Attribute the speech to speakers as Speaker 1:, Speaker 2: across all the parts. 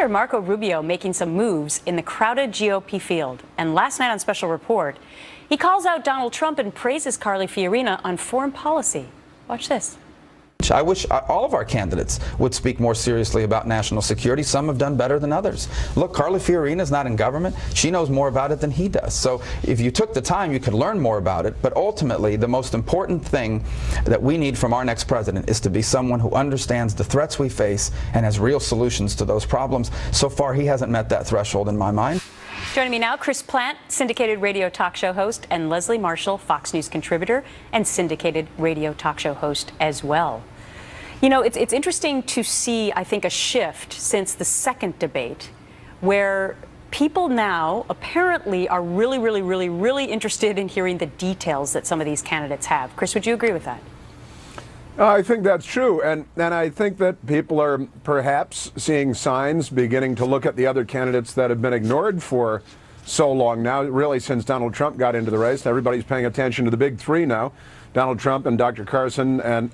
Speaker 1: Senator Marco Rubio making some moves in the crowded GOP field. And last night on Special Report, he calls out Donald Trump and praises Carly Fiorina on foreign policy. Watch this.
Speaker 2: I wish all of our candidates would speak more seriously about national security. Some have done better than others. Look, Carly Fiorina is not in government. She knows more about it than he does. So if you took the time, you could learn more about it. But ultimately, the most important thing that we need from our next president is to be someone who understands the threats we face and has real solutions to those problems. So far, he hasn't met that threshold in my mind.
Speaker 1: Joining me now, Chris Plant, syndicated radio talk show host, and Leslie Marshall, Fox News contributor and syndicated radio talk show host as well. You know, it's interesting to see, I think, a shift since the second debate where people now apparently are really interested in hearing the details that some of these candidates have. Chris, would you agree with that?
Speaker 3: I think that's true, and I think that people are perhaps seeing signs, beginning to look at the other candidates that have been ignored for so long now, really since Donald Trump got into the race. Everybody's paying attention to the big three now, Donald Trump and Dr. Carson and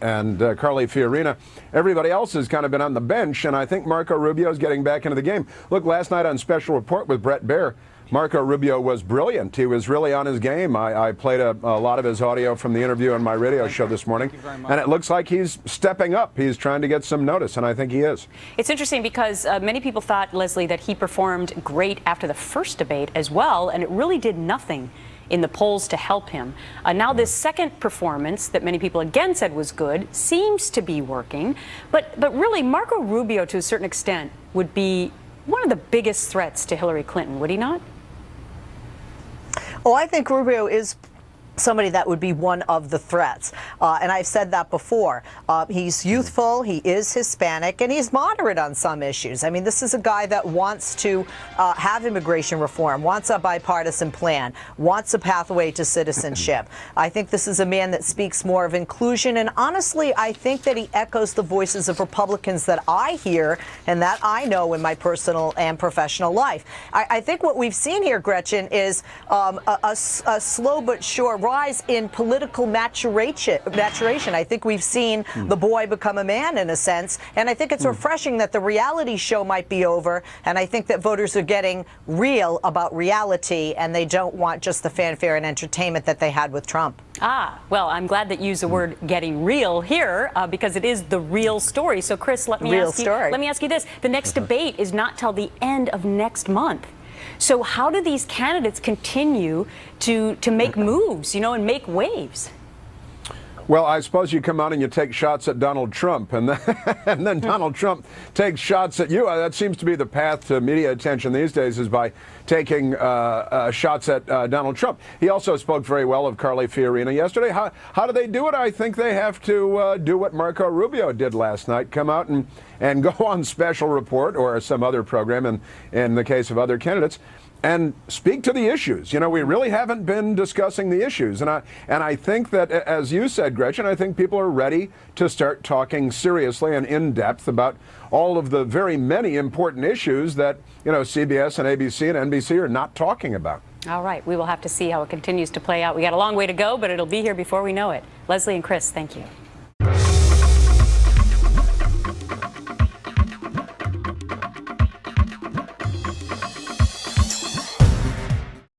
Speaker 3: Carly Fiorina. Everybody else has kind of been on the bench, and I think Marco Rubio is getting back into the game. Look, last night on Special Report with Brett Baer, Marco Rubio was brilliant. He was really on his game. I played a lot of his audio from the interview on my radio show this morning, and it looks like he's stepping up. He's trying to get some notice, and I think he is.
Speaker 1: It's interesting because many people thought, Leslie, that he performed great after the first debate as well, and it really did nothing in the polls to help him. Now this second performance that many people again said was good seems to be working, but really Marco Rubio to a certain extent would be one of the biggest threats to Hillary Clinton, would he not?
Speaker 4: Oh, I think Rubio is somebody that would be one of the threats. And I've said that before. He's youthful, he is Hispanic, and he's moderate on some issues. I mean, this is a guy that wants to have immigration reform, wants a bipartisan plan, wants a pathway to citizenship. I think this is a man that speaks more of inclusion, and honestly, I think that he echoes the voices of Republicans that I hear and that I know in my personal and professional life. I think what we've seen here, Gretchen, is a slow but sure rise in political maturation. I think we've seen the boy become a man in a sense, and I think it's refreshing that the reality show might be over, and I think that voters are getting real about reality, and they don't want just the fanfare and entertainment that they had with Trump.
Speaker 1: Well, I'm glad that you used the word getting real here because it is the real story. So, Chris, let me ask you this. The next debate is not till the end of next month. So how do these candidates continue to make moves, and make waves?
Speaker 3: Well, I suppose you come out and you take shots at Donald Trump, and then Donald Trump takes shots at you. That seems to be the path to media attention these days, is by taking shots at Donald Trump. He also spoke very well of Carly Fiorina yesterday. How do they do it? I think they have to do what Marco Rubio did last night, come out and go on Special Report or some other program, in the case of other candidates, and speak to the issues. We really haven't been discussing the issues. And I think that, as you said, Gretchen, I think people are ready to start talking seriously and in depth about all of the very many important issues that, CBS and ABC and NBC are not talking about.
Speaker 1: All right. We will have to see how it continues to play out. We got a long way to go, but it'll be here before we know it. Leslie and Chris, thank you.